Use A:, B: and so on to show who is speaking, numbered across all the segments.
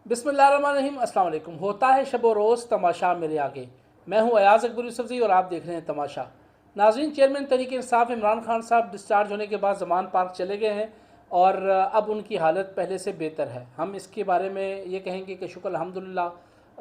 A: बिस्मिल्लाहिर्रहमानिर्रहीम। अस्सलाम वालेकुम। होता है शब व रोज़ तमाशा मेरे आगे। मैं हूँ अयाज़ अकबर यूसुफ़ज़ई और आप देख रहे हैं तमाशा। नाज़रीन, चेयरमैन तहरीक इंसाफ इमरान खान साहब डिस्चार्ज होने के बाद ज़मान पार्क चले गए हैं और अब उनकी हालत पहले से बेहतर है। हम इसके बारे में ये कहेंगे कि शुक्र अल्हम्दुलिल्लाह,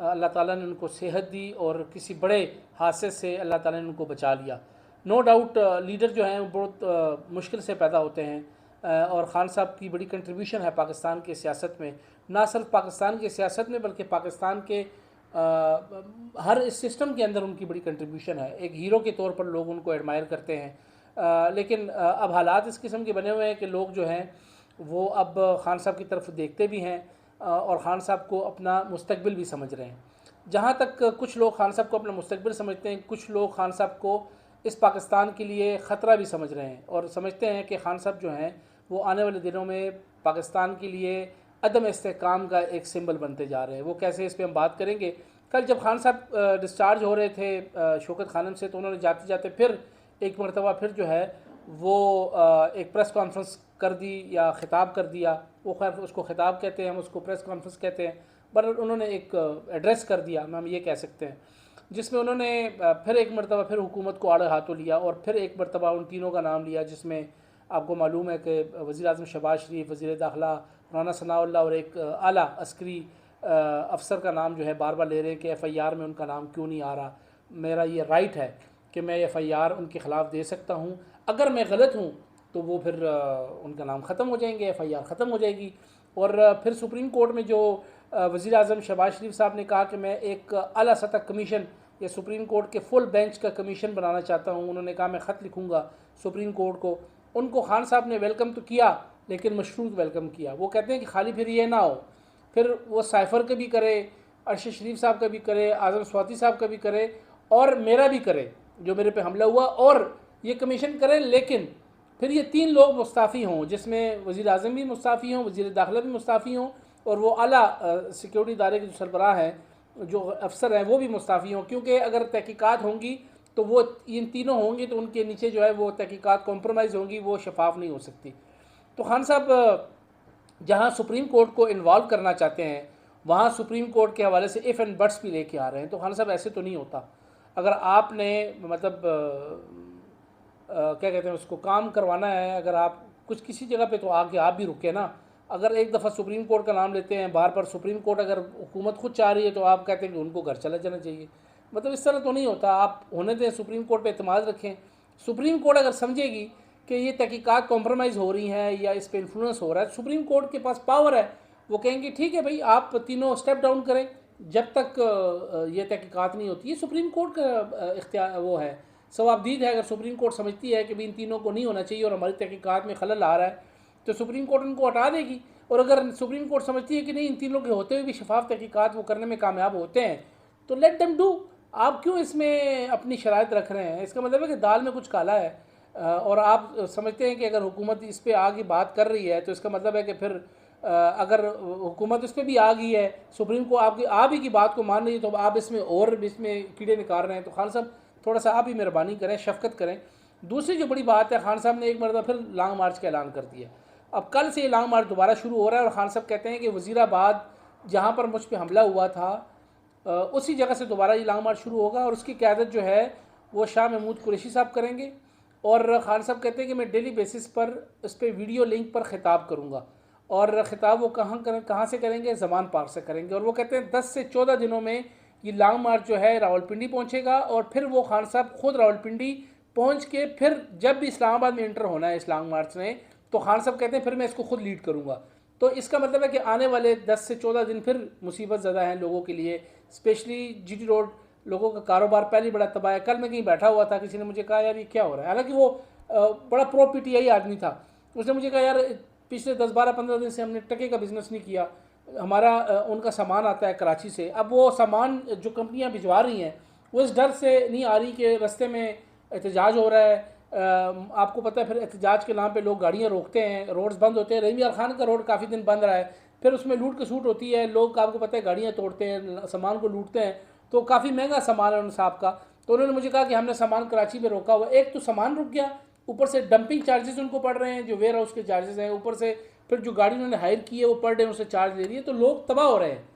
A: अल्लाह ताला ने उनको सेहत दी और किसी बड़े हादसे से अल्लाह ताला ने उनको बचा लिया। नो डाउट लीडर जो हैं वो बहुत मुश्किल से पैदा होते हैं और ख़ान साहब की बड़ी कंट्रीब्यूशन है पाकिस्तान की सियासत में, ना सिर्फ पाकिस्तान की सियासत में बल्कि पाकिस्तान के हर इस सिस्टम के अंदर उनकी बड़ी कंट्रीब्यूशन है। एक हीरो के तौर पर लोग उनको एडमायर करते हैं, लेकिन अब हालात इस किस्म के बने हुए हैं कि लोग जो हैं वो अब ख़ान साहब की तरफ देखते भी हैं और ख़ान साहब को अपना मुस्तकबिल भी समझ रहे हैं। जहाँ तक कुछ लोग ख़ान साहब को अपना मुस्तकबिल समझते हैं, कुछ लोग ख़ान साहब को इस पाकिस्तान के लिए ख़तरा भी समझ रहे हैं और समझते हैं कि ख़ान साहब जो हैं वो आने वाले दिनों में पाकिस्तान के लिए अदम इस्तेहकाम का एक सिंबल बनते जा रहे हैं। वो कैसे, इस पर हम बात करेंगे। कल जब ख़ान साहब डिस्चार्ज हो रहे थे शौकत खानम से, तो उन्होंने जाते जाते फिर एक मरतबा फिर जो है वो एक प्रेस कॉन्फ्रेंस कर दी या ख़िताब कर दिया। वो खैर उसको ख़िताब कहते हैं, हम उसको प्रेस कॉन्फ्रेंस कहते हैं, पर उन्होंने एक एड्रेस कर दिया, हम ये कह सकते हैं, जिसमें उन्होंने फिर एक मरतबा फिर हुकूमत को आड़े हाथों लिया और फिर एक मरतबा उन तीनों का नाम लिया, जिसमें आपको मालूम है कि वज़ीर आज़म शहबाज शरीफ, वज़ीर दाखिला राना सनाउल्लाह और एक आला अस्करी अफसर का नाम जो है बार बार ले रहे हैं कि एफ़आईआर में उनका नाम क्यों नहीं आ रहा। मेरा ये राइट है कि मैं एफ़आईआर उनके ख़िलाफ़ दे सकता हूँ। अगर मैं गलत हूँ तो वो फिर उनका नाम ख़त्म हो जाएंगे, एफ़आईआर ख़त्म हो जाएगी। और फिर सुप्रीम कोर्ट में जो वज़ीर आज़म शहबाज शरीफ साहब ने कहा कि मैं एक आला सतह कमीशन या सुप्रीम कोर्ट के फुल बेंच का कमीशन बनाना चाहता हूँ, उन्होंने कहा मैं ख़त लिखूँगा सुप्रीम कोर्ट को। उनको ख़ान साहब ने वेलकम तो किया लेकिन मशरूत वेलकम किया। वो कहते हैं कि खाली फिर ये ना हो, फिर वो साइफ़र का भी करे, अरशद शरीफ साहब का भी करे, आज़म स्वाति साहब का भी करे और मेरा भी करे जो मेरे पे हमला हुआ, और ये कमीशन करें, लेकिन फिर ये तीन लोग मुस्ताफ़ी हों, जिसमें वज़ीर आज़म भी मुस्ताफ़ी हों, वज़ीर दाखिला भी मुस्ताफ़ी हों और वो आला सिक्योरिटी इदारे के जो सरबराह हैं, जो अफसर हैं, वो भी मुस्ताफ़ी हों। क्योंकि अगर तहकीकात होंगी तो वो इन तीनों होंगे तो उनके नीचे जो है वो तहकीकात कॉम्प्रोमाइज़ होंगी, वो शफाफ नहीं हो सकती। तो खान साहब जहाँ सुप्रीम कोर्ट को इन्वॉल्व करना चाहते हैं वहाँ सुप्रीम कोर्ट के हवाले से इफ़ एंड बट्स भी लेके आ रहे हैं। तो खान साहब ऐसे तो नहीं होता। अगर आपने मतलब क्या कहते हैं उसको, काम करवाना है, अगर आप कुछ किसी जगह पे तो आके आप भी रुके ना। अगर एक दफ़ा सुप्रीम कोर्ट का नाम लेते हैं बार बार, सुप्रीम कोर्ट अगर हुकूमत खुद चाह रही है तो आप कहते हैं कि उनको घर चला जाना चाहिए। मतलब इस तरह तो नहीं होता। आप होने दें, सुप्रीम कोर्ट पे एतमाद रखें। सुप्रीम कोर्ट अगर समझेगी कि ये तहकीकात कॉम्प्रोमाइज़ हो रही हैं या इस पर इन्फ्लुएंस हो रहा है, सुप्रीम कोर्ट के पास पावर है, वो कहेंगे ठीक है भाई, आप तीनों स्टेप डाउन करें जब तक ये तहकीकात नहीं होती है। सुप्रीम कोर्ट का इख्तियार वो है, सवाबदीद है। अगर सुप्रीम कोर्ट समझती है कि भाई इन तीनों को नहीं होना चाहिए और हमारी तहकीकात में खलल आ रहा है, तो सुप्रीम कोर्ट उनको हटा देगी। और अगर सुप्रीम कोर्ट समझती है कि नहीं, इन तीनों के होते हुए भी शफाफ तहकीकात वो करने में कामयाब होते हैं, तो लेट देम डू। आप क्यों इसमें अपनी शराइत रख रहे हैं? इसका मतलब है कि दाल में कुछ काला है। और आप समझते हैं कि अगर हुकूमत इस पर आगे बात कर रही है तो इसका मतलब है कि फिर अगर हुकूमत इस पर भी आ गई है, सुप्रीम को आपकी आप ही की बात को मान रही है, तो आप इसमें और इसमें कीड़े निकाल रहे हैं। तो खान साहब थोड़ा सा आप ही मेहरबानी करें, शफकत करें। दूसरी जो बड़ी बात है, खान साहब ने एक मरतबा फिर लॉन्ग मार्च का ऐलान कर दिया। अब कल से ये लॉन्ग मार्च दोबारा शुरू हो रहा है और खान साहब कहते हैं कि वज़ीराबाद जहाँ पर मुझ पर हमला हुआ था उसी जगह से दोबारा ये लॉन्ग मार्च शुरू होगा और उसकी क़यादत जो है वो शाह महमूद कुरैशी साहब करेंगे। और खान साहब कहते हैं कि मैं डेली बेसिस पर इस पर वीडियो लिंक पर ख़िताब करूँगा। और ख़िताब वो कहाँ से करेंगे? ज़मान पार्क से करेंगे। और वो कहते हैं 10 से 14 दिनों में ये लॉन्ग मार्च जो है रावलपिंडी पहुँचेगा और फिर वो खान साहब ख़ुद रावलपिंडी पहुँच के फिर जब भी इस्लामाबाद में इंटर होना है इस लॉन्ग मार्च में, तो खान साहब कहते हैं फिर मैं इसको खुद लीड करूँगा। तो इसका मतलब है कि आने वाले 10 से 14 दिन फिर मुसीबत ज़्यादा हैं लोगों के लिए, स्पेशली जीटी रोड। लोगों का कारोबार पहले ही बड़ा तबाह है। कल मैं कहीं बैठा हुआ था, किसी ने मुझे कहा यार ये क्या हो रहा है, हालांकि वो बड़ा प्रो पीटीआई आदमी था। उसने मुझे कहा यार पिछले 10-12-15 दिन से हमने टके का बिज़नेस नहीं किया, हमारा उनका सामान आता है कराची से। अब वो सामान जो कंपनियां भिजवा रही हैं वो इस डर से नहीं आ रही कि रास्ते में एहतजाज हो रहा है। आपको पता है फिर एहतजाज के नाम पे लोग गाड़ियाँ रोकते हैं, रोड्स बंद होते हैं। रहीम यार खान का रोड काफ़ी दिन बंद रहा है, फिर उसमें लूट खसूट होती है, लोग आपको पता है गाड़ियाँ तोड़ते हैं, सामान को लूटते हैं, तो काफ़ी महंगा सामान है उन साहब का। तो उन्होंने मुझे कहा कि हमने सामान कराची में रोका हुआ। एक तो सामान रुक गया, ऊपर से डंपिंग चार्जेस उनको पड़ रहे हैं जो वेयर हाउस के चार्जेस हैं, ऊपर से फिर जो गाड़ी उन्होंने हायर की है वो पर डे उनसे चार्ज ले रही है, तो लोग तबाह हो रहे हैं।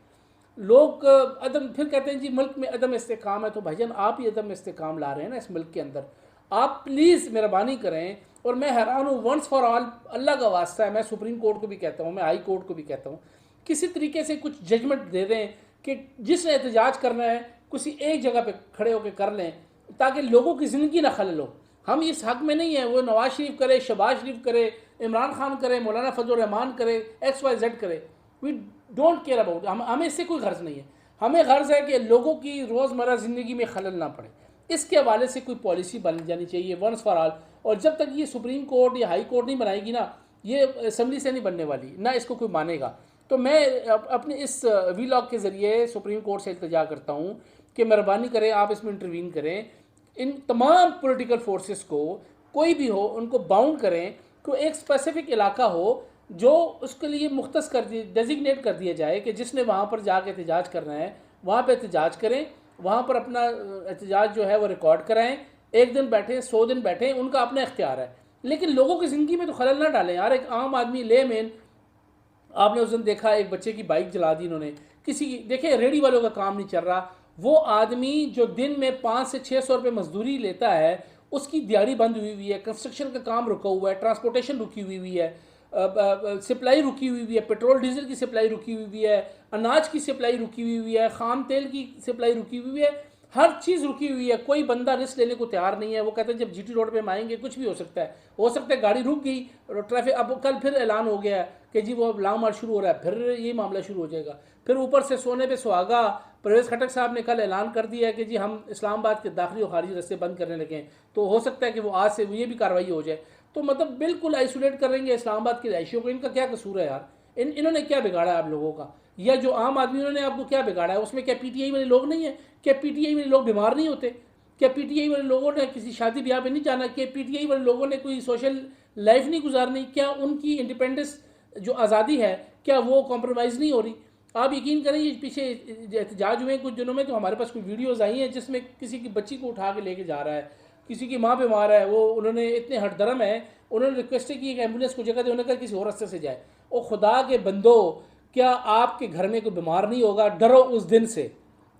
A: लोग अदम फिर कहते हैं जी मुल्क में अदम इस्तेकाम है, तो भाईजान आप ही अदम इस्तेकाम ला रहे हैं ना इस मुल्क के अंदर। आप प्लीज़ मेहरबानी करें। और मैं हैरान हूँ, वंस फॉर ऑल, अल्लाह का वास्ता है, मैं सुप्रीम कोर्ट को भी कहता हूँ, मैं हाई कोर्ट को भी कहता हूँ, किसी तरीके से कुछ जजमेंट दे दें कि जिसने एहतजाज करना है किसी एक जगह पे खड़े होकर कर लें, ताकि लोगों की ज़िंदगी ना खलल हो। हम इस हक में नहीं है वो नवाज शरीफ करे, शहबाज शरीफ करे, इमरान खान करे, मौलाना फजल रहमान करे, XYZ करे, वी डोंट केयर अबाउट, हमें इससे कोई गर्ज नहीं है। हमें गर्ज है कि लोगों की रोज़मर्रा ज़िंदगी में खलल ना पड़े। इसके हवाले से कोई पॉलिसी बन जानी चाहिए वंस फॉर ऑल। और जब तक ये सुप्रीम कोर्ट या हाई कोर्ट नहीं बनाएगी ना, ये असम्बली से नहीं बनने वाली, ना इसको कोई मानेगा। तो मैं अपने इस वीलॉग के ज़रिए सुप्रीम कोर्ट से इल्तिजा करता हूँ कि मेहरबानी करें, आप इसमें इंटरवीन करें, इन तमाम पॉलिटिकल फोर्सेस को, कोई भी हो, उनको बाउंड करें। कोई एक स्पेसिफिक इलाका हो जो उसके लिए मुख्तस कर दिए, डेजिग्नेट कर दिया जाए कि जिसने वहाँ पर जाके एहतजाज करना है वहाँ पर एहतजाज करें, वहाँ पर अपना एहतजाज जो है वो रिकॉर्ड कराएं। 1 दिन बैठे, 100 दिन बैठे, उनका अपना इख्तियार है, लेकिन लोगों की ज़िंदगी में तो खलल ना डालें यार। एक आम आदमी, ले मेन, आपने उस दिन देखा एक बच्चे की बाइक जला दी इन्होंने, किसी की, देखिए रेडी वालों का काम नहीं चल रहा। वो आदमी जो दिन में 500 से 600 रुपये मजदूरी लेता है, उसकी दिहाड़ी बंद हुई हुई है, कंस्ट्रक्शन का काम रुका हुआ है, ट्रांसपोर्टेशन रुकी हुई है, सप्लाई रुकी हुई है, पेट्रोल डीजल की सप्लाई रुकी हुई है, अनाज की सप्लाई रुकी हुई है, खाम तेल की सप्लाई रुकी हुई है, हर चीज़ रुकी हुई है। कोई बंदा रिस्क लेने को तैयार नहीं है। वो कहते हैं जब GT रोड पे हम आएंगे कुछ भी हो सकता है गाड़ी रुक गई, ट्रैफिक, अब कल फिर ऐलान हो गया है कि जी वो लॉन्ग मार्च शुरू हो रहा है, फिर ये मामला शुरू हो जाएगा। फिर ऊपर से सोने पे सुहागा, परवेज़ खटक साहब ने कल ऐलान कर दिया है कि जी हम इस्लामाबाद के दाखिली और खारिजी रास्ते बंद करने लगे हैं, तो हो सकता है कि वो आज से ये भी कार्रवाई हो जाए। तो मतलब बिल्कुल आइसोलेट करेंगे इस्लामाबाद के रहायशियों को। इनका क्या कसूर है यार? इन्होंने क्या बिगाड़ा है आप लोगों का? या जो आम आदमी, उन्होंने आपको क्या बिगाड़ा है? उसमें क्या PTI वाले लोग नहीं है? क्या PTI वाले लोग बीमार नहीं होते? क्या PTI वाले लोगों ने किसी शादी ब्याह में नहीं जाना? क्या PTI वाले लोगों ने कोई सोशल लाइफ नहीं गुजारनी? क्या उनकी इंडिपेंडेंस जो आज़ादी है, क्या वो कॉम्प्रोमाइज़ नहीं हो रही? आप यकीन करें, ये पीछे एहतजाज हुए कुछ दिनों में, तो हमारे पास कोई वीडियोज़ आई हैं जिसमें किसी की बच्ची को उठा के लेके जा रहा है, किसी की माँ बीमार है, वो उन्होंने इतने हटधर्म है, उन्होंने रिक्वेस्ट की एक एम्बुलेंस को जगह दे, उन्होंने कहा किसी और रास्ते से जाए। और खुदा के बंदो, क्या आपके घर में कोई बीमार नहीं होगा? डरो उस दिन से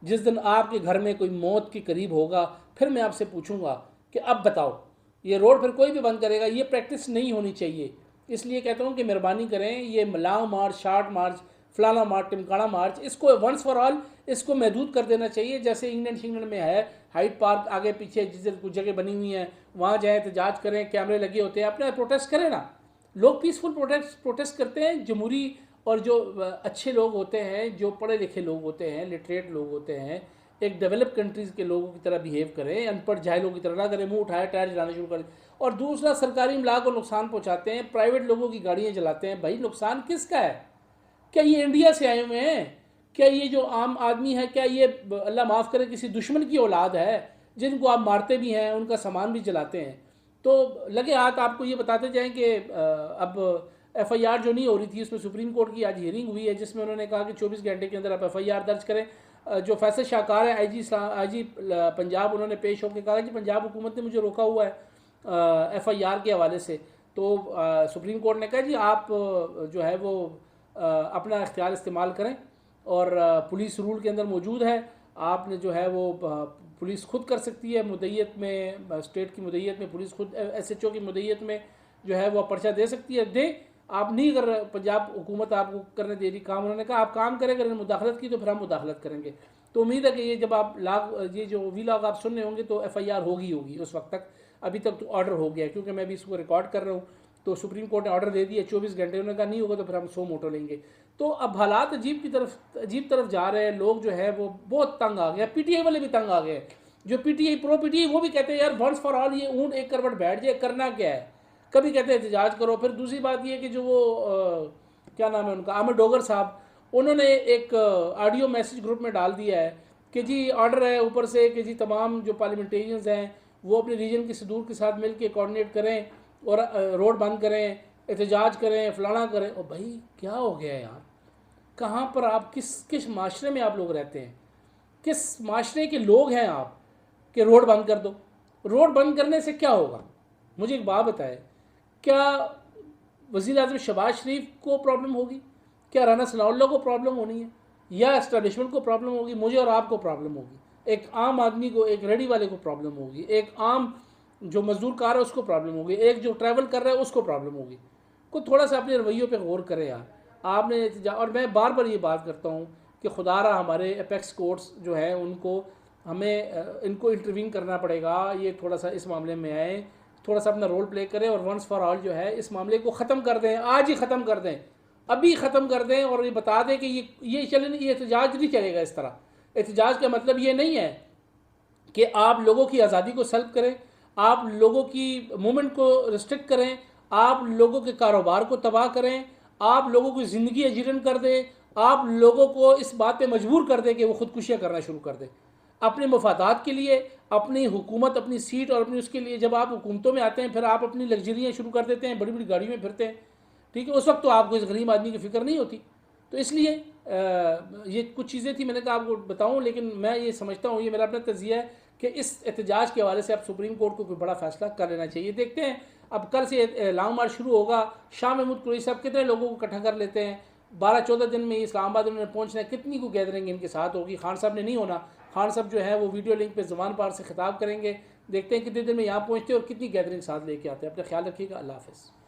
A: जिस दिन आपके घर में कोई मौत के करीब होगा। फिर मैं आपसे पूछूंगा कि अब बताओ, ये रोड फिर कोई भी बंद करेगा? ये प्रैक्टिस नहीं होनी चाहिए। इसलिए कहता हूँ कि मेहरबानी करें, ये लॉन्ग मार्च, शार्ट मार्च, फलाना मार्च, टिमकाना मार्च, इसको वंस फॉर ऑल इसको महदूद कर देना चाहिए। जैसे इंग्लैंड में है, हाइड पार्क आगे पीछे जिस कुछ जगह बनी हुई हैं, वहाँ जाए, एहतजाज करें, कैमरे लगे होते हैं, अपना प्रोटेस्ट करें ना। लोग पीसफुल प्रोटेस्ट करते हैं। जमहूरी और जो अच्छे लोग होते हैं, जो पढ़े लिखे लोग होते हैं, लिटरेट लोग होते हैं, एक डेवलप कंट्रीज़ के लोगों की तरह बिहेव करें, अनपढ़ जाहिलों की तरह ना करें, मुंह उठाए टायर चलाना शुरू करें। और दूसरा, सरकारी इमला को नुकसान पहुंचाते हैं, प्राइवेट लोगों की गाड़ियां चलाते हैं। भाई नुकसान किसका है? क्या ये इंडिया से आए हुए हैं? क्या ये जो आम आदमी है, क्या ये अल्लाह माफ़ करे किसी दुश्मन की औलाद है जिनको आप मारते भी हैं, उनका सामान भी जलाते हैं? तो लगे हाथ आपको ये बताते जाएं कि अब FIR जो नहीं हो रही थी, उसमें सुप्रीम कोर्ट की आज हियरिंग हुई है, जिसमें उन्होंने कहा कि 24 घंटे के अंदर आप FIR दर्ज करें। जो फैसल शाहकार है, IG पंजाब, उन्होंने पेश होकर कहा कि पंजाब हुकूमत ने मुझे रोका हुआ है FIR के हवाले से। तो सुप्रीम कोर्ट ने कहा जी आप जो है वो अपना इख्तियार इस्तेमाल करें, और पुलिस रूल के अंदर मौजूद है, आपने जो है वो पुलिस खुद कर सकती है मुद्दईयत में, स्टेट की मुद्दईयत में, पुलिस खुद SHO की मुद्दईयत में जो है वो पर्चा दे सकती है। दे, आप नहीं कर, पंजाब हुकूमत आपको करने दे रही काम। उन्होंने कहा आप काम करें, अगर मुदाखलत की तो फिर हम मुदाखलत करेंगे। तो उम्मीद है कि ये जब आप ये जो वीलॉग आप सुन रहे होंगे तो FIR होगी उस वक्त तक। अभी तक तो ऑर्डर हो गया है, क्योंकि मैं भी इसको रिकॉर्ड कर रहा हूँ, तो सुप्रीम कोर्ट ने ऑर्डर दे दिया 24 घंटे। उन्होंने कहा नहीं होगा तो फिर हम 100 मोटर लेंगे। तो अब हालात अजीब तरफ जा रहे हैं। लोग जो है वो बहुत तंग आ गए, PTI वाले भी तंग आ गए। जो प्रो PTI वो भी कहते हैं यार वंस फॉर ऑल ये ऊँट एक करवट बैठ जाए, करना क्या है? कभी कहते हैं एहतजाज करो। फिर दूसरी बात ये कि जो वो क्या नाम है उनका, अहमद डोगर साहब, उन्होंने एक ऑडियो मैसेज ग्रुप में डाल दिया है कि जी ऑर्डर है ऊपर से कि जी तमाम जो पार्लियामेंटेरियंस हैं वो अपने रीजन के सदूर के साथ मिल के कोऑर्डिनेट करें और रोड बंद करें, एहतजाज करें, फलाना करें। और भाई क्या हो गया यार? कहाँ पर आप, किस माशरे में आप लोग रहते हैं? किस माशरे के लोग हैं आप कि रोड बंद कर दो? रोड बंद करने से क्या होगा? मुझे एक बात बताए, क्या वज़ीर आज़म शहबाज शरीफ को प्रॉब्लम होगी? क्या राना सनाउल्लाह को प्रॉब्लम होनी है? या इस्टेब्लिशमेंट को प्रॉब्लम होगी, मुझे और आपको प्रॉब्लम होगी, एक आम आदमी को, एक रेडी वाले को प्रॉब्लम होगी, एक आम जो मजदूर कार है उसको प्रॉब्लम होगी, एक जो ट्रैवल कर रहा है उसको प्रॉब्लम होगी। को थोड़ा सा अपने रवैयों पे गौर करें यार। आपने और मैं बार बार ये बात करता हूँ कि खुदारा हमारे अपेक्स कोर्ट्स जो है उनको हमें इनको इंटरवीन करना पड़ेगा, ये थोड़ा सा इस मामले में आए, थोड़ा सा अपना रोल प्ले करें और वंस फॉर ऑल जो है इस मामले को ख़त्म कर दें, आज ही ख़त्म कर दें, अभी ख़त्म कर दें और ये बता दें कि ये चले नहीं, ये एहतजाज नहीं चलेगा इस तरह। एहतजाज का मतलब ये नहीं है कि आप लोगों की आज़ादी को सल्ब करें, आप लोगों की मूवमेंट को रिस्ट्रिक्ट करें, आप लोगों के कारोबार को तबाह करें, आप लोगों की ज़िंदगी अजीरन कर दें, आप लोगों को इस बात पे मजबूर कर दें कि वो ख़ुदकुशियाँ करना शुरू कर दें अपने मफादात के लिए, अपनी हुकूमत, अपनी सीट और अपनी उसके लिए। जब आप हुकूमतों में आते हैं फिर आप अपनी लग्जरियाँ शुरू कर देते हैं, बड़ी बड़ी गाड़ियों में फिरते हैं, ठीक है, उस वक्त तो आपको इस गरीब आदमी की फ़िक्र नहीं होती। तो इसलिए ये कुछ चीज़ें थी मैंने कहा आपको बताऊं, लेकिन मैं ये समझता हूँ, ये मेरा अपना तज़िया है कि इस एहतजाज के हवाले से अब सुप्रीम कोर्ट को कोई बड़ा फैसला कर लेना चाहिए। देखते हैं अब कल से लॉन्ग मार्च शुरू होगा, शाह महमूद कुरैशी साहब कितने लोगों को इकट्ठा कर लेते हैं, 12-14 दिन में इस्लामाबाद उन्होंने पहुँचना है, कितनी को गैदरिंग इनके साथ होगी। खान साहब ने नहीं होना, खान साहब जो है वो वीडियो लिंक पे ज़बान पार से खिताब करेंगे, देखते हैं कितने दिन में यहाँ पहुँचते हैं और कितनी गैदरिंग साथ लेके आते हैं। अपना ख्याल रखिएगा, अल्लाह हाफ़िज़।